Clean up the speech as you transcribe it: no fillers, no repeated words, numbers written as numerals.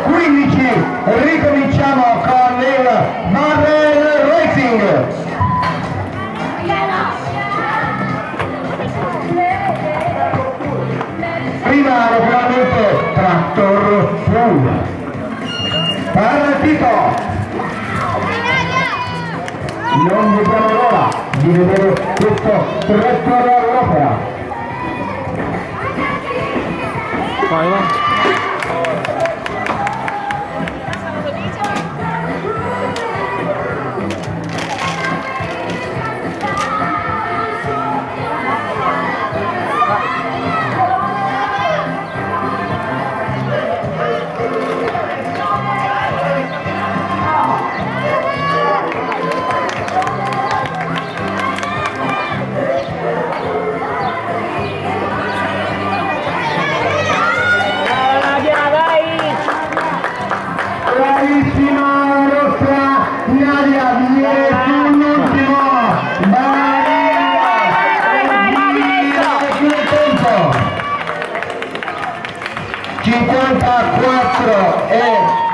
15 ricominciamo con il Barrel Racing. Prima naturalmente Tractor Pool. Partito! Non vediamo l'ora di vedere questo Tractor all'opera. Vai, vai. Bravissima nostra Nadia, viene sull'ultimo, sul tempo 54 e